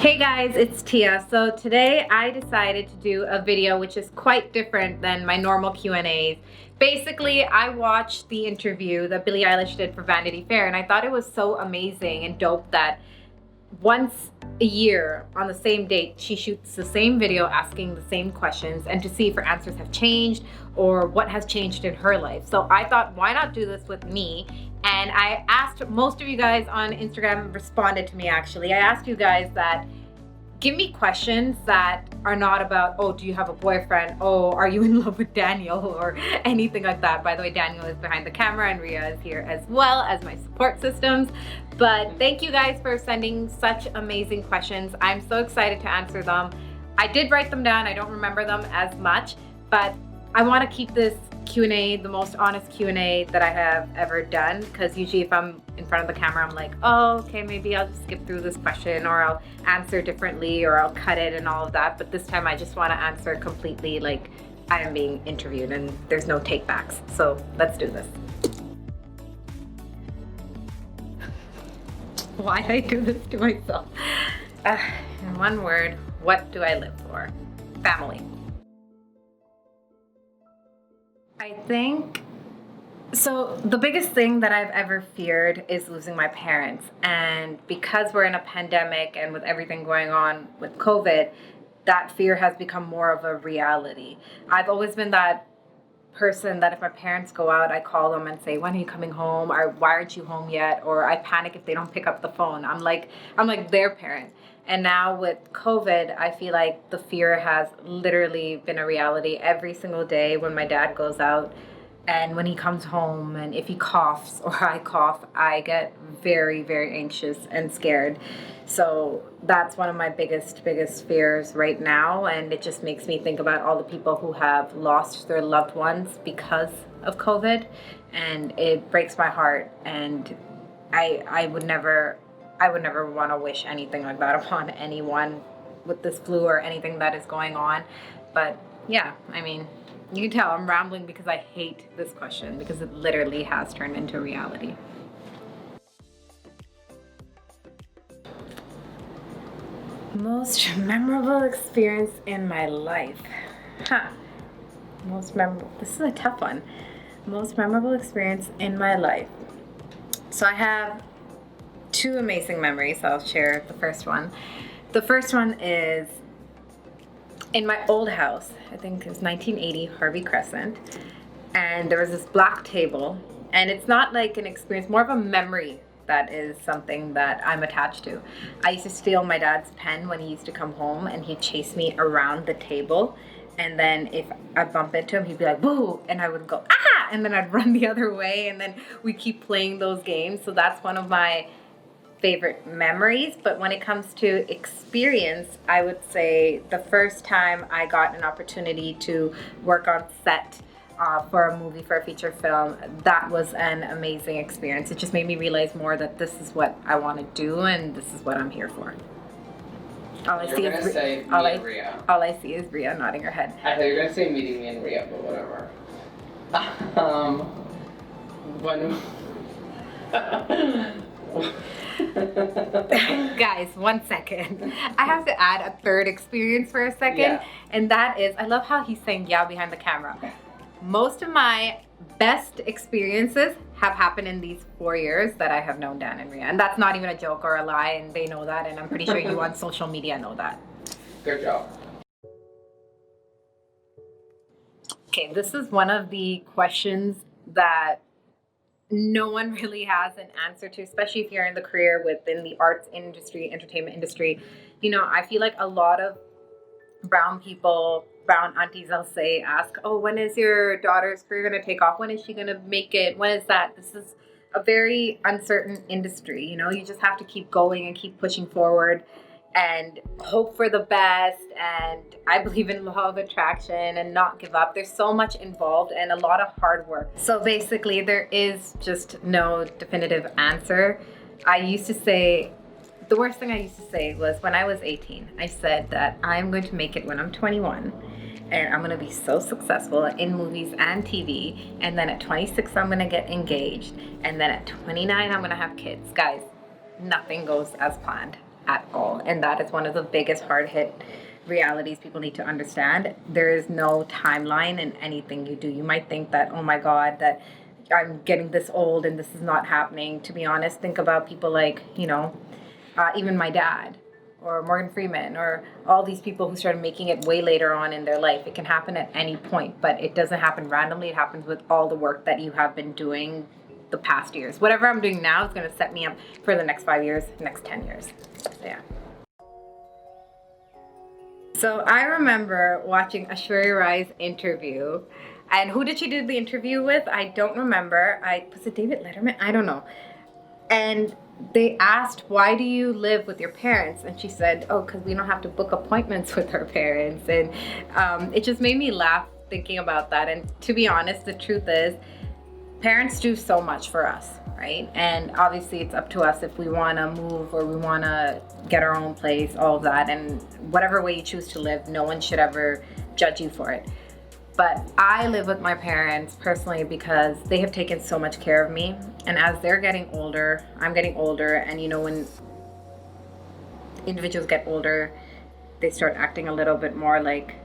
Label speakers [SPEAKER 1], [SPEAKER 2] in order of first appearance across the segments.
[SPEAKER 1] Hey guys, it's Tia. So today I decided to do a video which is quite different than my normal Q&As. Basically, I watched the interview that Billie Eilish did for Vanity Fair, and I thought it was so amazing and dope that once a year on the same date, she shoots the same video asking the same questions and to see if her answers have changed or what has changed in her life. So I thought, why not do this with me? And I asked most of you guys on Instagram, responded to me actually. I asked you guys that give me questions that are not about, oh, do you have a boyfriend? Oh, are you in love with Daniel? Or anything like that. By the way, Daniel is behind the camera and Ria is here as well as my support systems. But thank you guys for sending such amazing questions. I'm so excited to answer them. I did write them down. I don't remember them as much, but I want to keep this Q&A the most honest Q&A that I have ever done, because usually if I'm in front of the camera I'm like, oh, okay, maybe I'll just skip through this question or I'll answer differently or I'll cut it and all of that. But this time I just want to answer completely like I am being interviewed and there's no take backs. So let's do this. Why did I do this to myself? In one word, what do I live for? Family. I think, so the biggest thing that I've ever feared is losing my parents. And because we're in a pandemic and with everything going on with COVID, that fear has become more of a reality. I've always been that person that if my parents go out, I call them and say, when are you coming home? Or why aren't you home yet? Or I panic if they don't pick up the phone. I'm like their parent. And now with COVID, I feel like the fear has literally been a reality every single day when my dad goes out and when he comes home, and if he coughs or I cough, I get very, very anxious and scared. So that's one of my biggest fears right now. And it just makes me think about all the people who have lost their loved ones because of COVID. And it breaks my heart. And I would never want to wish anything like that upon anyone with this flu or anything that is going on. But yeah, I mean, you can tell I'm rambling because I hate this question because it literally has turned into reality. Most memorable experience in my life. Most memorable. This is a tough one. Most memorable experience in my life. So I have two amazing memories. I'll share the first one. The first one is in my old house. I think it was 1980 Harvey Crescent. And there was this black table. And it's not like an experience, more of a memory that is something that I'm attached to. I used to steal my dad's pen when he used to come home and he'd chase me around the table. And then if I bump into him, he'd be like, boo! And I would go, ah! And then I'd run the other way. And then we keep playing those games. So that's one of my favorite memories. But when it comes to experience, I would say the first time I got an opportunity to work on set for a movie, for a feature film, that was an amazing experience. It just made me realize more that this is what I want to do and this is what I'm here for. All I see is Ria nodding her head.
[SPEAKER 2] I thought you were gonna say meeting me and Ria, but whatever.
[SPEAKER 1] Guys, 1 second. I have to add a third experience for a second.
[SPEAKER 2] Yeah.
[SPEAKER 1] And that is, I love how he's saying yeah behind the camera. Most of my best experiences have happened in these 4 years that I have known Dan and Ria. And that's not even a joke or a lie, and they know that, and I'm pretty sure you on social media know that.
[SPEAKER 2] Good job.
[SPEAKER 1] Okay, this is one of the questions that no one really has an answer to, especially if you're in the career within the arts industry, entertainment industry. You know, I feel like a lot of brown people, brown aunties, I'll say, ask, oh, when is your daughter's career going to take off? When is she going to make it? When is that? This is a very uncertain industry. You know, you just have to keep going and keep pushing forward and hope for the best. And I believe in law of attraction and not give up. There's so much involved and a lot of hard work. So basically, there is just no definitive answer. I used to say, the worst thing I used to say was when I was 18, I said that I'm going to make it when I'm 21. And I'm going to be so successful in movies and TV. And then at 26, I'm going to get engaged. And then at 29, I'm going to have kids. Guys, nothing goes as planned at all. And that is one of the biggest hard hit realities people need to understand. There is no timeline in anything you do. You might think that, oh my God, that I'm getting this old and this is not happening. To be honest, think about people like, even my dad or Morgan Freeman or all these people who started making it way later on in their life. It can happen at any point, but it doesn't happen randomly. It happens with all the work that you have been doing the past years. Whatever I'm doing now is going to set me up for the next 5 years, next 10 years. So, yeah. So I remember watching Aishwarya Rai's interview. And who did she do the interview with? I don't remember. Was it David Letterman? I don't know. And they asked, why do you live with your parents? And she said, oh, because we don't have to book appointments with our parents. And it just made me laugh thinking about that. And to be honest, the truth is, parents do so much for us, right? And obviously it's up to us if we want to move or we want to get our own place, all of that. And whatever way you choose to live, no one should ever judge you for it. But I live with my parents personally because they have taken so much care of me. And as they're getting older, I'm getting older. And when individuals get older, they start acting a little bit more like,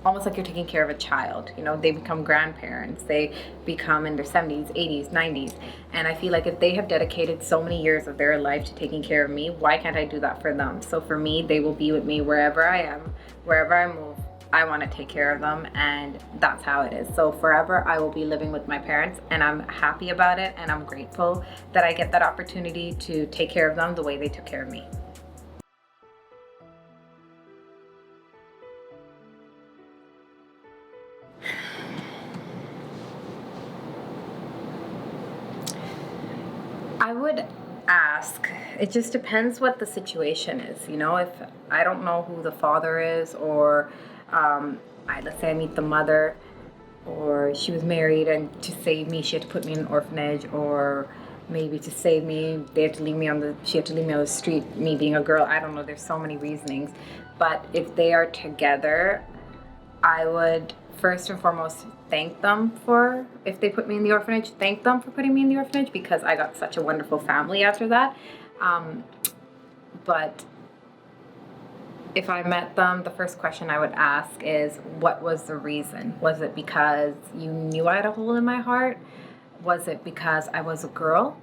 [SPEAKER 1] almost like you're taking care of a child. They become grandparents. They become in their 70s, 80s, 90s. And I feel like if they have dedicated so many years of their life to taking care of me, why can't I do that for them? So for me, they will be with me wherever I am, wherever I move. I want to take care of them, and that's how it is. So forever I will be living with my parents, and I'm happy about it, and I'm grateful that I get that opportunity to take care of them the way they took care of me. I would ask, it just depends what the situation is. If I don't know who the father is, or let's say I meet the mother, or she was married and to save me she had to put me in an orphanage, or maybe to save me she had to leave me on the street, me being a girl. I don't know, there's so many reasonings. But if they are together, I would first and foremost thank them for, if they put me in the orphanage, thank them for putting me in the orphanage, because I got such a wonderful family after that. But if I met them, the first question I would ask is, what was the reason? Was it because you knew I had a hole in my heart? Was it because I was a girl?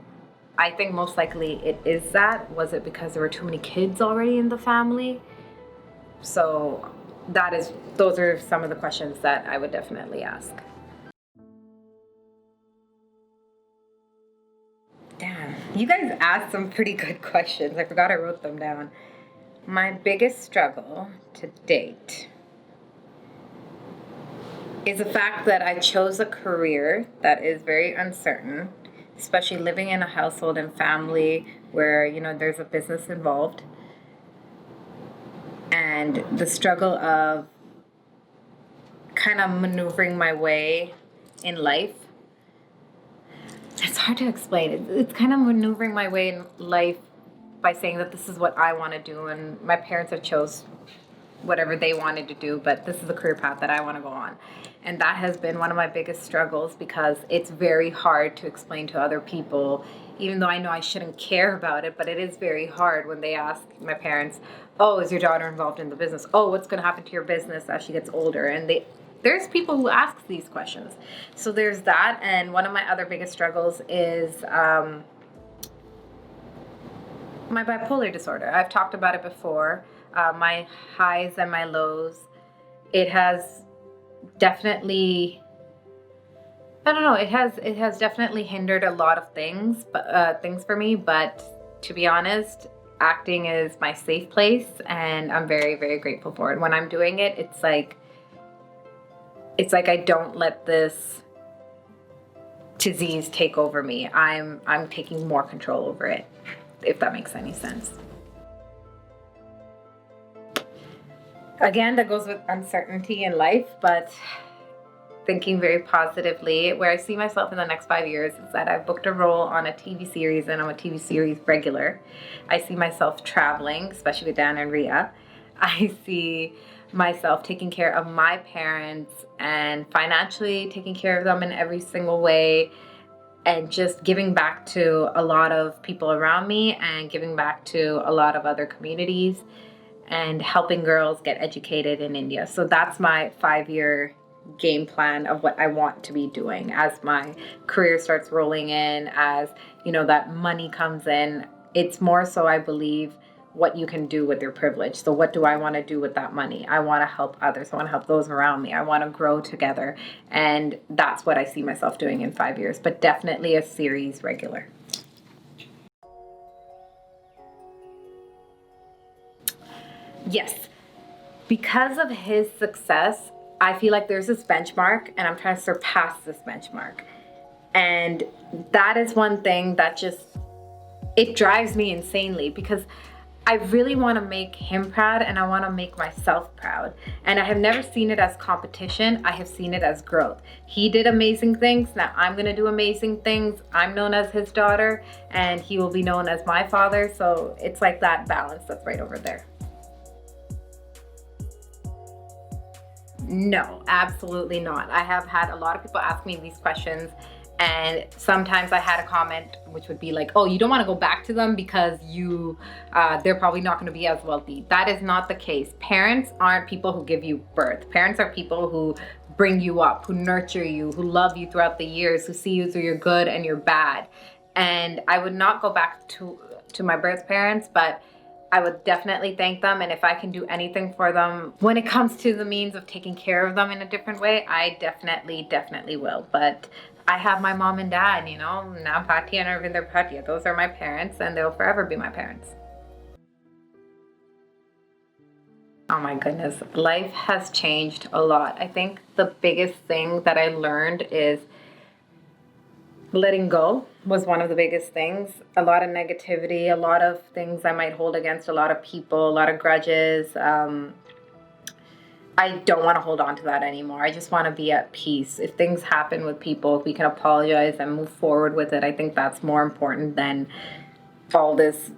[SPEAKER 1] I think most likely it is that. Was it because there were too many kids already in the family? So those are some of the questions that I would definitely ask. Damn, you guys asked some pretty good questions. I forgot I wrote them down. My biggest struggle to date is the fact that I chose a career that is very uncertain, especially living in a household and family where, there's a business involved. And the struggle of kind of maneuvering my way in life. It's hard to explain. It's kind of maneuvering my way in life by saying that this is what I want to do, and my parents have chose whatever they wanted to do, but this is the career path that I want to go on. And that has been one of my biggest struggles, because it's very hard to explain to other people, even though I know I shouldn't care about it, but it is very hard when they ask my parents, oh, is your daughter involved in the business? Oh, what's going to happen to your business as she gets older? And there's people who ask these questions. So there's that. And one of my other biggest struggles is my bipolar disorder. I've talked about it before. My highs and my lows. It has definitely, it has definitely hindered a lot of things for me. But to be honest, acting is my safe place, and I'm very, very grateful for it. When I'm doing it, it's like I don't let this disease take over me. I'm taking more control over it, if that makes any sense. Again, that goes with uncertainty in life, but thinking very positively. Where I see myself in the next 5 years is that I've booked a role on a TV series, and I'm a TV series regular. I see myself traveling, especially with Dan and Rhea. I see myself taking care of my parents and financially taking care of them in every single way. and just giving back to a lot of people around me and giving back to a lot of other communities and helping girls get educated in India. So that's my 5-year game plan of what I want to be doing as my career starts rolling in, as that money comes in. It's more so, I believe, what you can do with your privilege. So what do I want to do with that money? I want to help others. I want to help those around me. I want to grow together. And that's what I see myself doing in 5 years, but definitely a series regular. Yes, because of his success, I feel like there's this benchmark and I'm trying to surpass this benchmark. And that is one thing that it drives me insanely, because I really want to make him proud and I want to make myself proud. And I have never seen it as competition. I have seen it as growth. He did amazing things. Now I'm going to do amazing things. I'm known as his daughter and he will be known as my father. So it's like that balance that's right over there. No, absolutely not. I have had a lot of people ask me these questions, and sometimes I had a comment which would be like, oh, you don't want to go back to them because they're probably not going to be as wealthy. That is not the case. Parents aren't people who give you birth. Parents are people who bring you up, who nurture you, who love you throughout the years, who see you through your good and your bad. And I would not go back to my birth parents, but I would definitely thank them. And if I can do anything for them when it comes to the means of taking care of them in a different way, I definitely will. But I have my mom and dad, now Bhatia and Arvinder Bhatia. Those are my parents and they'll forever be my parents. Oh my goodness, life has changed a lot. I think the biggest thing that I learned is letting go was one of the biggest things. A lot of negativity, a lot of things I might hold against a lot of people, a lot of grudges. I don't want to hold on to that anymore. I just want to be at peace. If things happen with people, if we can apologize and move forward with it, I think that's more important than all this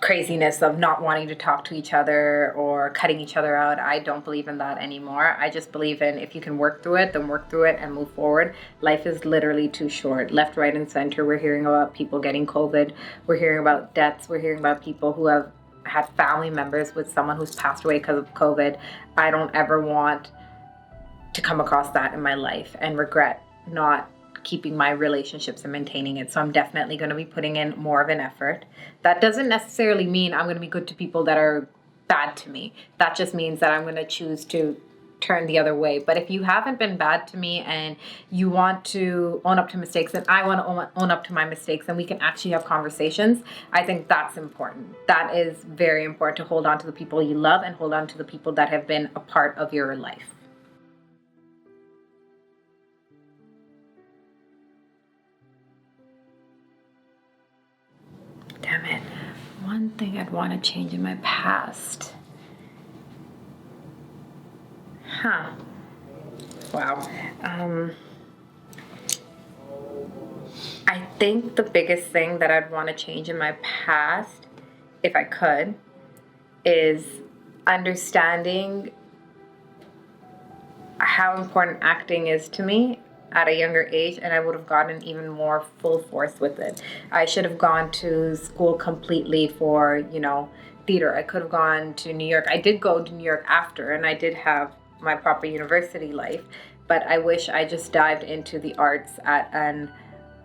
[SPEAKER 1] craziness of not wanting to talk to each other or cutting each other out. I don't believe in that anymore. I just believe in, if you can work through it, then work through it and move forward. Life is literally too short. Left, right, and center, we're hearing about people getting COVID. We're hearing about deaths. We're hearing about people who have had family members with someone who's passed away because of COVID. I don't ever want to come across that in my life and regret not keeping my relationships and maintaining it. So I'm definitely going to be putting in more of an effort. That doesn't necessarily mean I'm going to be good to people that are bad to me. That just means that I'm going to choose to turn the other way. But if you haven't been bad to me and you want to own up to mistakes and I want to own up to my mistakes and we can actually have conversations, I think that's important. That is very important, to hold on to the people you love and hold on to the people that have been a part of your life. Damn it. One thing I'd want to change in my past. Wow. I think the biggest thing that I'd want to change in my past, if I could, is understanding how important acting is to me at a younger age, and I would have gotten even more full force with it. I should have gone to school completely for, theater. I could have gone to New York. I did go to New York after, and I did have my proper university life, but I wish I just dived into the arts at an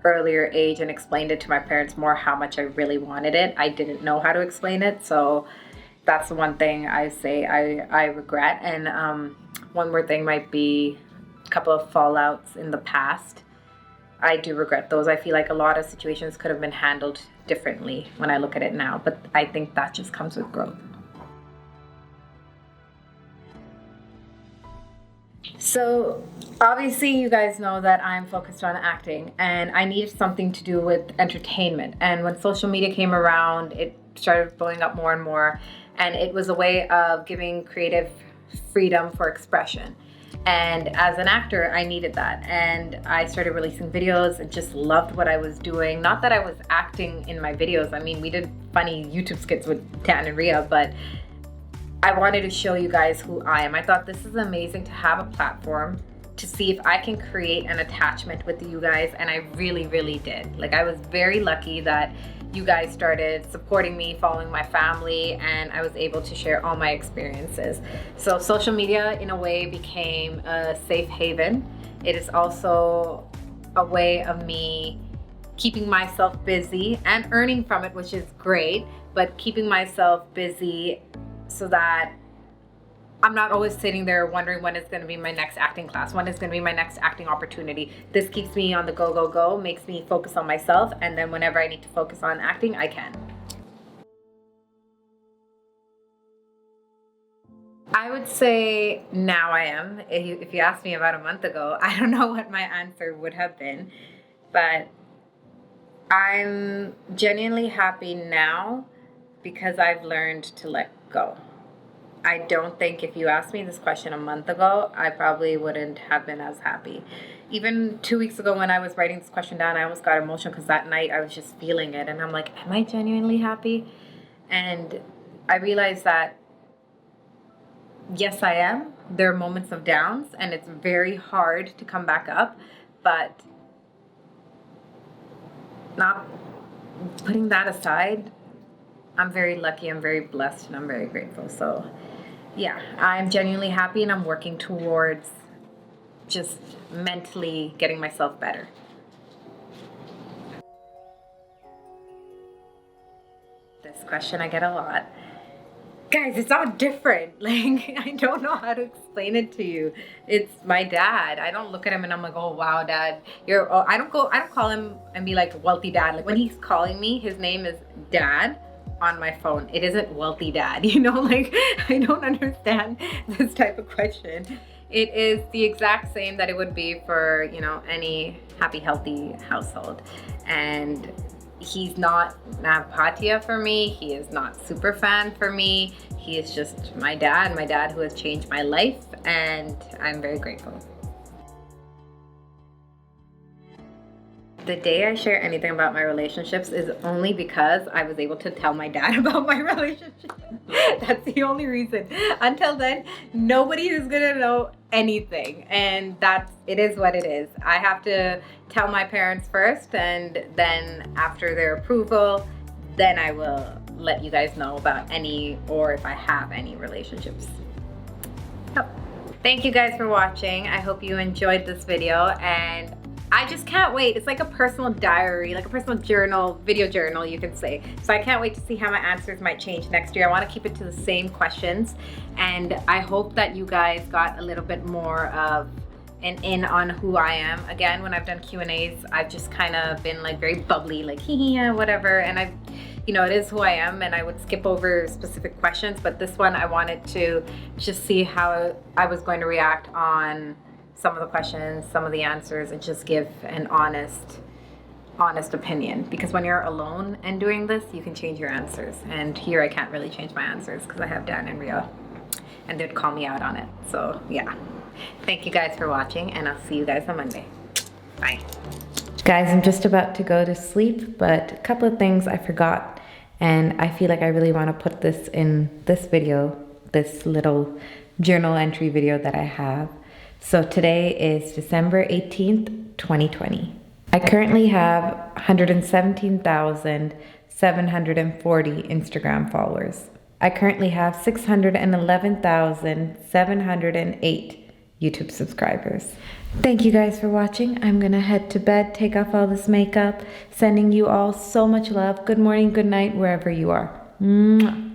[SPEAKER 1] earlier age and explained it to my parents more how much I really wanted it. I didn't know how to explain it, so that's the one thing I say I regret. And one more thing might be a couple of fallouts in the past. I do regret those. I feel like a lot of situations could have been handled differently when I look at it now, but I think that just comes with growth. So obviously you guys know that I'm focused on acting and I needed something to do with entertainment. And when social media came around, it started blowing up more and more. And it was a way of giving creative freedom for expression. And as an actor, I needed that. And I started releasing videos and just loved what I was doing. Not that I was acting in my videos. I mean, we did funny YouTube skits with Dan and Rhea, but I wanted to show you guys who I am. I thought this is amazing to have a platform to see if I can create an attachment with you guys, and I really, really did. Like, I was very lucky that you guys started supporting me, following my family, and I was able to share all my experiences. So social media in a way became a safe haven. It is also a way of me keeping myself busy and earning from it, which is great, but keeping myself busy so that I'm not always sitting there wondering when is going to be my next acting class, when is going to be my next acting opportunity. This keeps me on the go, go, go, makes me focus on myself, and then whenever I need to focus on acting, I can. I would say now I am. If you asked me about a month ago, I don't know what my answer would have been, but I'm genuinely happy now because I've learned to let go. I don't think if you asked me this question a month ago, I probably wouldn't have been as happy. Even 2 weeks ago when I was writing this question down, I almost got emotional because that night I was just feeling it. And I'm like, am I genuinely happy? And I realized that, yes, I am. There are moments of downs and it's very hard to come back up. But not putting that aside, I'm very lucky, I'm very blessed, and I'm very grateful. So yeah, I'm genuinely happy and I'm working towards just mentally getting myself better. This question I get a lot. Guys, it's all different. Like, I don't know how to explain it to you. It's my dad. I don't look at him and I'm like, oh wow, dad, you're, oh, I don't call him and be like wealthy dad. Like when he's calling me, his name is dad on my phone. It isn't wealthy dad, you know, like I don't understand this type of question. It is the exact same that it would be for, you know, any happy, healthy household. And he's not Bhatia for me. He is not super fan for me. He is just my dad who has changed my life, and I'm very grateful. The day I share anything about my relationships is only because I was able to tell my dad about my relationship. That's the only reason. Until then, nobody is gonna know anything, and it is what it is. I have to tell my parents first, and then after their approval, then I will let you guys know about any, or if I have any relationships. So, thank you guys for watching. I hope you enjoyed this video, and I just can't wait. It's like a personal diary, like a personal journal, video journal, you could say. So I can't wait to see how my answers might change next year. I want to keep it to the same questions. And I hope that you guys got a little bit more of an in on who I am. Again, when I've done Q&As, I've just kind of been like very bubbly, like hee yeah, whatever. And you know, it is who I am, and I would skip over specific questions. But this one, I wanted to just see how I was going to react on some of the questions, some of the answers, and just give an honest opinion. Because when you're alone and doing this, you can change your answers. And here I can't really change my answers because I have Dan and Ria, and they'd call me out on it. So yeah, thank you guys for watching, and I'll see you guys on Monday. Bye. Guys, I'm just about to go to sleep, but a couple of things I forgot, and I feel like I really want to put this in this video, this little journal entry video that I have. So today is December 18th, 2020. I currently have 117,740 Instagram followers. I currently have 611,708 YouTube subscribers. Thank you guys for watching. I'm gonna head to bed, take off all this makeup, sending you all so much love. Good morning, good night, wherever you are. Mwah.